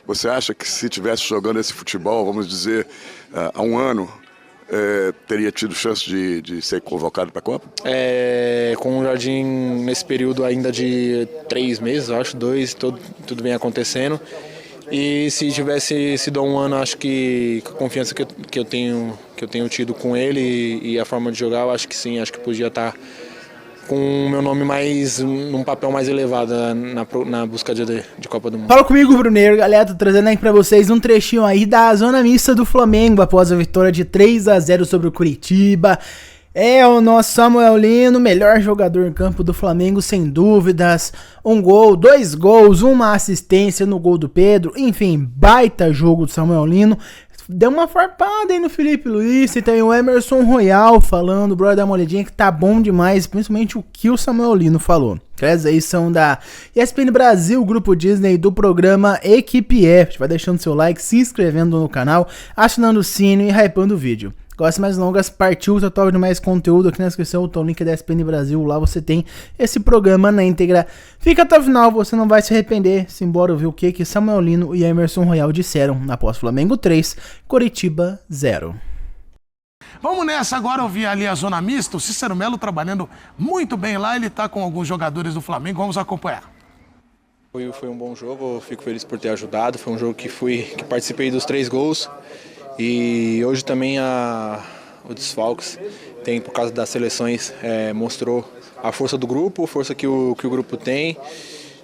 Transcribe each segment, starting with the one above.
Você acha que se tivesse jogando esse futebol, vamos dizer, há um ano, teria tido chance de ser convocado para a Copa? Com o Jardim nesse período ainda de 3 meses, eu acho, 2, tudo vem acontecendo. E se tivesse sido há um ano, acho que a confiança que eu tenho tido com ele e a forma de jogar, eu acho que sim, acho que podia estar com o meu nome num papel mais elevado na busca de Copa do Mundo. Fala comigo, Bruneiro, galera, tô trazendo aí pra vocês um trechinho aí da zona mista do Flamengo após a vitória de 3-0 sobre o Curitiba. É o nosso Samuel Lino, melhor jogador em campo do Flamengo, sem dúvidas. 1 gol, 2 gols, 1 assistência no gol do Pedro. Enfim, baita jogo do Samuel Lino. Deu uma farpada aí no Felipe Luiz. E tem o Emerson Royal falando, brother, dá uma olhadinha que tá bom demais. Principalmente o que o Samuel Lino falou. Essas aí são da ESPN Brasil, Grupo Disney, do programa Equipe F. Vai deixando seu like, se inscrevendo no canal, acionando o sino e hypando o vídeo. Gosta mais longas, partiu, tá top de mais conteúdo aqui na descrição, tá o link da ESPN Brasil, lá você tem esse programa na íntegra. Fica até o final, você não vai se arrepender. Simbora ouvir o que Samuel Lino e Emerson Royal disseram após Flamengo 3, Coritiba 0. Vamos nessa agora ouvir ali a zona mista, o Cícero Melo trabalhando muito bem lá, ele tá com alguns jogadores do Flamengo, vamos acompanhar. Foi um bom jogo, eu fico feliz por ter ajudado, foi um jogo que participei dos 3 gols. E hoje também o desfalques tem, por causa das seleções, mostrou a força do grupo, a força que o grupo tem.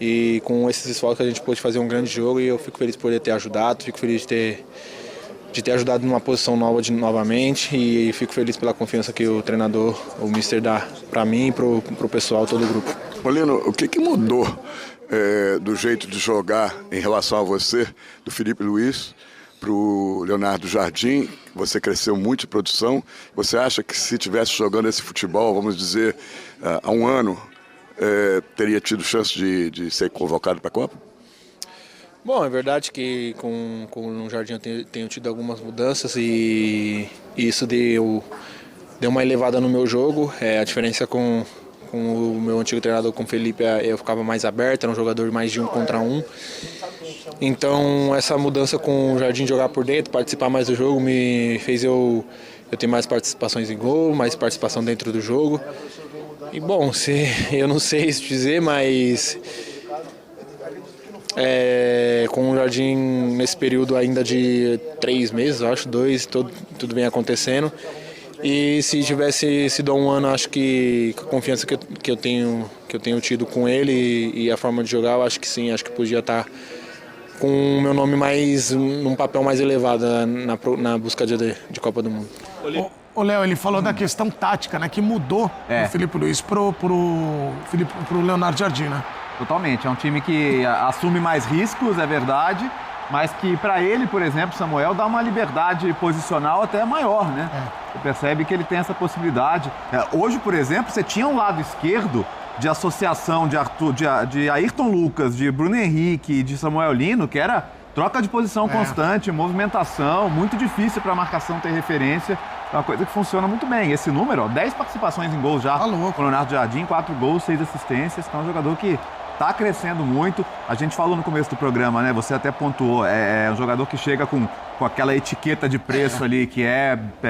E com esses desfalques a gente pôde fazer um grande jogo e eu fico feliz por ter ajudado, fico feliz de ter ajudado numa posição nova novamente e fico feliz pela confiança que o treinador, o Mister, dá para mim e pro pessoal, todo o grupo. Molino, o que mudou do jeito de jogar em relação a você, do Felipe Luiz, para o Leonardo Jardim? Você cresceu muito de produção. Você acha que se tivesse jogando esse futebol, vamos dizer, há um ano, teria tido chance de ser convocado para a Copa? Bom, é verdade que com o Jardim eu tenho tido algumas mudanças e isso deu uma elevada no meu jogo. A diferença com o meu antigo treinador, com o Felipe, eu ficava mais aberto, era um jogador mais de 1 contra 1. Então essa mudança com o Jardim jogar por dentro, participar mais do jogo, me fez eu ter mais participações em gol, mais participação dentro do jogo. E bom, eu não sei dizer, mas com o Jardim nesse período ainda de 3 meses, eu acho, 2, tudo vem acontecendo. E se tivesse sido há um ano, acho que a confiança que eu tenho tido com ele e a forma de jogar, eu acho que sim, acho que podia estar com o meu nome num papel mais elevado na busca de Copa do Mundo. O Léo, ele falou da questão tática, né, que mudou do Felipe Luiz pro Leonardo Jardim, né? Totalmente, é um time que assume mais riscos, é verdade, mas que para ele, por exemplo, Samuel, dá uma liberdade posicional até maior, né? Você percebe que ele tem essa possibilidade. Hoje, por exemplo, você tinha um lado esquerdo de associação de Ayrton Lucas, de Bruno Henrique, de Samuel Lino, que era troca de posição constante, movimentação, muito difícil para a marcação ter referência. É uma coisa que funciona muito bem. Esse número, 10 participações em gols já com o Leonardo Jardim, 4 gols, 6 assistências. Então é um jogador que está crescendo muito. A gente falou no começo do programa, né? Você até pontuou, é um jogador que chega com aquela etiqueta de preço ali, que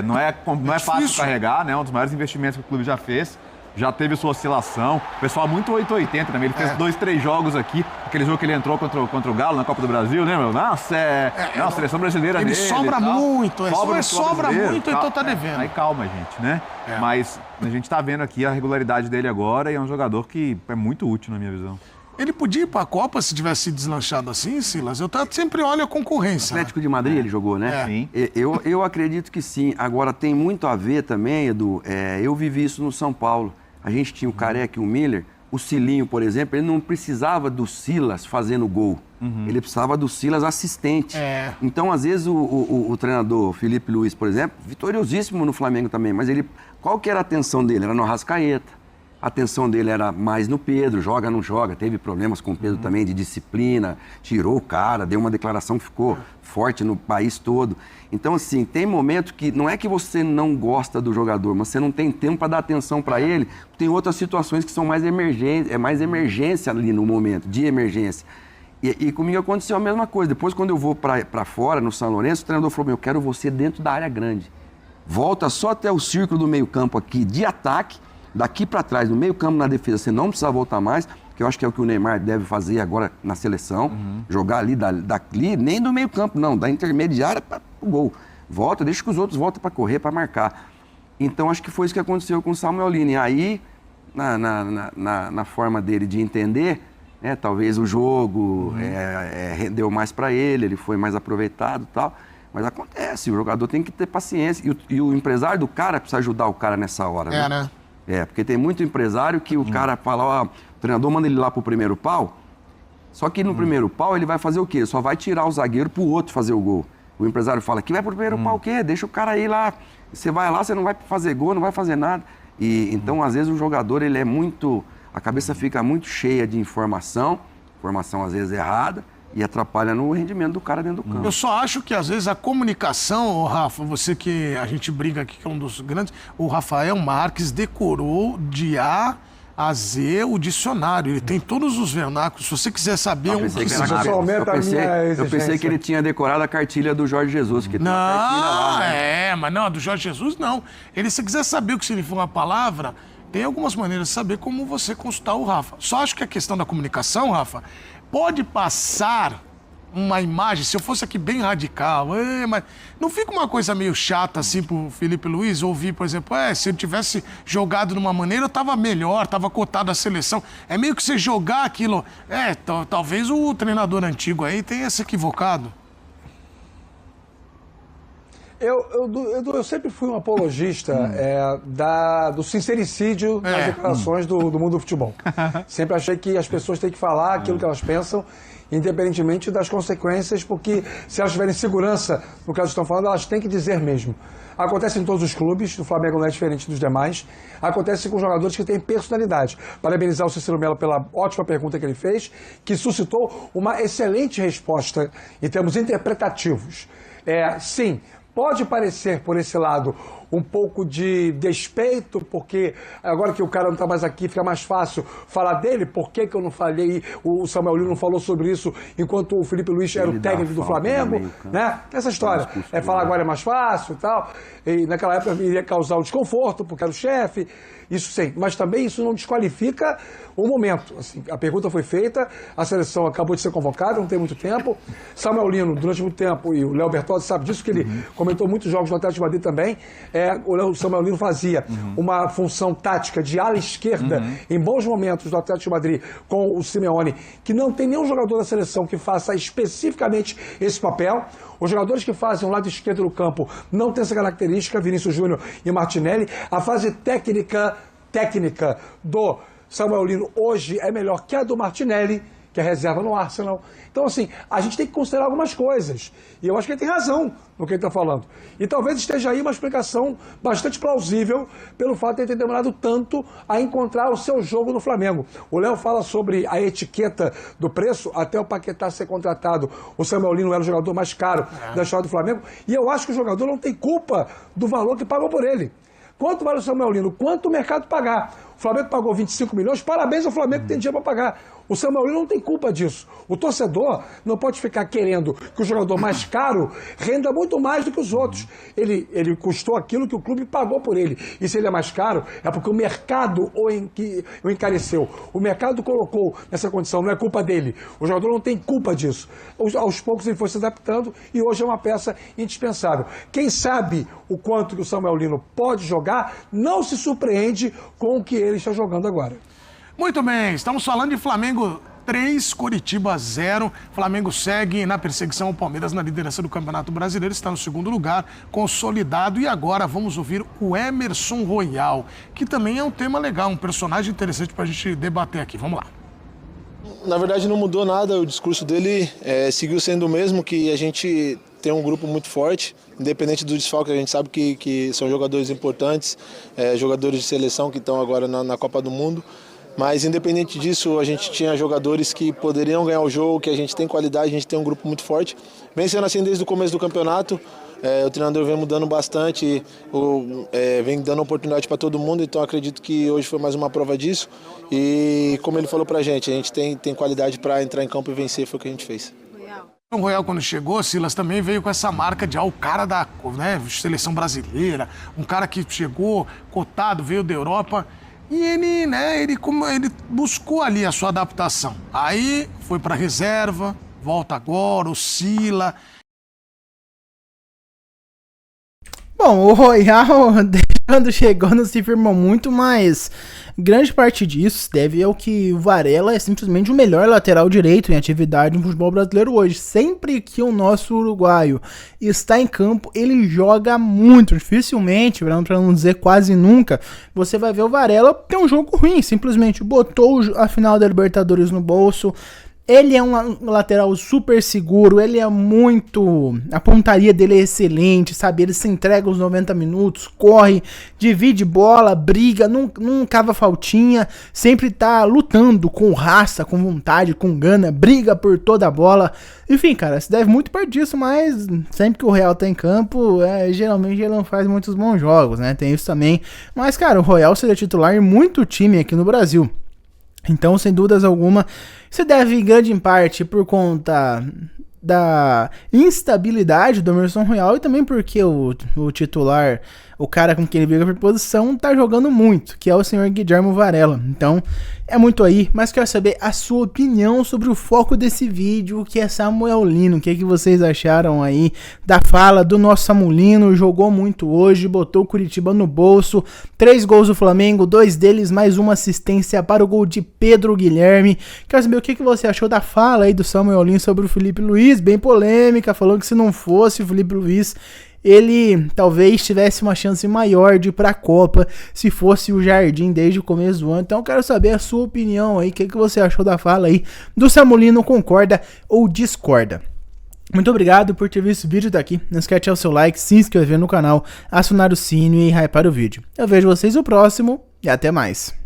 não é fácil carregar, né? Um dos maiores investimentos que o clube já fez. Já teve sua oscilação. O pessoal muito 880 também. Ele fez 2, 3 jogos aqui. Aquele jogo que ele entrou contra o Galo na Copa do Brasil, né, meu? Nossa, a seleção brasileira ele nele. Sobra muito, sobra muito, então tá devendo. devendo. Aí calma, gente, né? Mas a gente tá vendo aqui a regularidade dele agora e é um jogador que é muito útil na minha visão. Ele podia ir para a Copa se tivesse sido deslanchado assim, Silas? Eu sempre olho a concorrência. Atlético de Madrid ele jogou, né? Sim. Eu acredito que sim. Agora, tem muito a ver também, Edu. Eu vivi isso no São Paulo. A gente tinha o Careca e o Miller. O Cilinho, por exemplo, ele não precisava do Silas fazendo gol. Ele precisava do Silas assistente. Então, às vezes, o treinador Felipe Luiz, por exemplo, vitoriosíssimo no Flamengo também, mas qual que era a atenção dele? Era no Arrascaeta. A atenção dele era mais no Pedro, joga, não joga. Teve problemas com o Pedro também de disciplina, tirou o cara, deu uma declaração que ficou forte no país todo. Então, assim, tem momento que não é que você não gosta do jogador, mas você não tem tempo para dar atenção para ele. Tem outras situações que são mais emergência ali no momento, de emergência. E comigo aconteceu a mesma coisa. Depois, quando eu vou para fora, no São Lourenço, o treinador falou, eu quero você dentro da área grande. Volta só até o círculo do meio campo aqui de ataque, daqui para trás, no meio campo na defesa, você não precisa voltar mais, que eu acho que é o que o Neymar deve fazer agora na seleção, jogar ali dali, nem do meio campo não, da intermediária para o gol. Volta, deixa que os outros voltem para correr, para marcar. Então, acho que foi isso que aconteceu com o Samuel Lini. Aí, na forma dele de entender, talvez o jogo rendeu mais para ele foi mais aproveitado e tal. Mas acontece, o jogador tem que ter paciência. E o empresário do cara precisa ajudar o cara nessa hora. Né? Porque tem muito empresário que o cara fala, o treinador manda ele lá pro primeiro pau, só que no primeiro pau ele vai fazer o quê? Só vai tirar o zagueiro pro outro fazer o gol. O empresário fala, que vai pro primeiro pau o quê? Deixa o cara ir lá. Você vai lá, você não vai fazer gol, não vai fazer nada. E então, às vezes, o jogador, ele é muito... A cabeça fica muito cheia de informação às vezes errada, e atrapalha no rendimento do cara dentro do campo. Eu só acho que, às vezes, a comunicação, Rafa, você que a gente briga aqui, que é um dos grandes, o Rafael Marques decorou de A a Z o dicionário. Ele tem todos os vernáculos. Se você quiser saber Eu pensei que ele tinha decorado a cartilha do Jorge Jesus. Que não, lá, mas não, a do Jorge Jesus não. Se quiser saber o que significa uma palavra, tem algumas maneiras de saber como você consultar o Rafa. Só acho que a questão da comunicação, Rafa, pode passar uma imagem, se eu fosse aqui bem radical, mas não fica uma coisa meio chata assim pro Felipe Luiz ouvir, por exemplo, se ele tivesse jogado de uma maneira, eu tava melhor, tava cotado a seleção. É meio que você jogar aquilo. Talvez o treinador antigo aí tenha se equivocado. Eu sempre fui um apologista do sincericídio nas declarações do mundo do futebol. Sempre achei que as pessoas têm que falar aquilo que elas pensam, independentemente das consequências, porque se elas tiverem segurança no que elas estão falando, elas têm que dizer mesmo. Acontece em todos os clubes, o Flamengo não é diferente dos demais. Acontece com jogadores que têm personalidade. Parabenizar o Cícero Melo pela ótima pergunta que ele fez, que suscitou uma excelente resposta em termos interpretativos. Sim, pode parecer, por esse lado, um pouco de despeito, porque agora que o cara não está mais aqui, fica mais fácil falar dele. Por que eu não falei, o Samuel Lino não falou sobre isso enquanto o Felipe Luiz era o técnico do Flamengo, né? Essa história. Falar agora é mais fácil e tal. E naquela época iria causar um desconforto, porque era o chefe. Isso sim, mas também isso não desqualifica o momento. Assim, a pergunta foi feita, a seleção acabou de ser convocada, não tem muito tempo. Samuel Lino, durante muito tempo, e o Léo Bertozzi sabe disso, que ele comentou muitos jogos no Atlético de Madrid também, o Samuel Lino fazia uma função tática de ala esquerda em bons momentos do Atlético de Madrid com o Simeone, que não tem nenhum jogador da seleção que faça especificamente esse papel. Os jogadores que fazem o lado esquerdo do campo não têm essa característica, Vinícius Júnior e Martinelli. A fase técnica do Samuel Lino hoje é melhor que a do Martinelli, que é reserva no Arsenal. Então, assim, a gente tem que considerar algumas coisas. E eu acho que ele tem razão no que ele está falando. E talvez esteja aí uma explicação bastante plausível pelo fato de ele ter demorado tanto a encontrar o seu jogo no Flamengo. O Léo fala sobre a etiqueta do preço, até o Paquetá ser contratado. O Samuel Lino era o jogador mais caro da história do Flamengo. E eu acho que o jogador não tem culpa do valor que pagou por ele. Quanto vale o Samuel Lino? Quanto o mercado pagar? O Flamengo pagou 25 milhões, parabéns ao Flamengo que tem dinheiro para pagar. O Samuel Lino não tem culpa disso. O torcedor não pode ficar querendo que o jogador mais caro renda muito mais do que os outros. Ele custou aquilo que o clube pagou por ele. E se ele é mais caro, é porque o mercado o encareceu. O mercado colocou nessa condição, não é culpa dele. O jogador não tem culpa disso. Aos poucos ele foi se adaptando e hoje é uma peça indispensável. Quem sabe o quanto que o Samuel Lino pode jogar, não se surpreende com o que ele está jogando agora. Muito bem, estamos falando de Flamengo 3, Coritiba 0. Flamengo segue na perseguição ao Palmeiras na liderança do Campeonato Brasileiro, está no segundo lugar, consolidado. E agora vamos ouvir o Emerson Royal, que também é um tema legal, um personagem interessante para a gente debater aqui. Vamos lá. Na verdade não mudou nada, o discurso dele seguiu sendo o mesmo, que a gente tem um grupo muito forte, independente do desfalque, a gente sabe que são jogadores importantes, jogadores de seleção que estão agora na Copa do Mundo. Mas independente disso, a gente tinha jogadores que poderiam ganhar o jogo, que a gente tem qualidade, a gente tem um grupo muito forte. Vem sendo assim desde o começo do campeonato. O treinador vem mudando bastante, vem dando oportunidade para todo mundo, então acredito que hoje foi mais uma prova disso. E como ele falou pra gente, a gente tem qualidade para entrar em campo e vencer, foi o que a gente fez. O Royal, quando chegou, Silas também veio com essa marca de o cara da seleção brasileira, um cara que chegou cotado, veio da Europa. E ele buscou ali a sua adaptação. Aí foi para reserva, volta agora, oscila. Bom, o Royal, quando chegou, não se firmou muito, mas grande parte disso se deve ao que o Varela é simplesmente o melhor lateral direito em atividade no futebol brasileiro hoje. Sempre que o nosso uruguaio está em campo, ele joga muito. Dificilmente, para não dizer quase nunca, você vai ver o Varela ter um jogo ruim. Simplesmente botou a final da Libertadores no bolso. Ele é um lateral super seguro, ele é muito... A pontaria dele é excelente, sabe? Ele se entrega os 90 minutos, corre, divide bola, briga, não cava faltinha, sempre tá lutando com raça, com vontade, com gana, briga por toda a bola. Enfim, cara, se deve muito parte disso, mas sempre que o Real tá em campo, geralmente ele não faz muitos bons jogos, né? Tem isso também. Mas, cara, o Royal seria titular em muito time aqui no Brasil. Então, sem dúvidas alguma, se deve em grande parte por conta da instabilidade do Emerson Royal e também porque o titular, o cara com quem ele briga por posição, tá jogando muito, que é o senhor Guilherme Varela. Então, é muito aí, mas quero saber a sua opinião sobre o foco desse vídeo, que é Samuel Lino. O que vocês acharam aí da fala do nosso Samuelino? Jogou muito hoje, botou o Curitiba no bolso, 3 gols do Flamengo, 2 deles, mais uma assistência para o gol de Pedro Guilherme. Quero saber o que você achou da fala aí do Samuel Lino sobre o Felipe Luiz, bem polêmica, falando que se não fosse o Felipe Luiz, ele talvez tivesse uma chance maior de ir para a Copa se fosse o Jardim desde o começo do ano. Então eu quero saber a sua opinião aí, o que você achou da fala aí do Samuelino, concorda ou discorda? Muito obrigado por ter visto o vídeo até aqui. Não esquece de deixar o seu like, se inscrever no canal, acionar o sino e hypar o vídeo. Eu vejo vocês no próximo e até mais.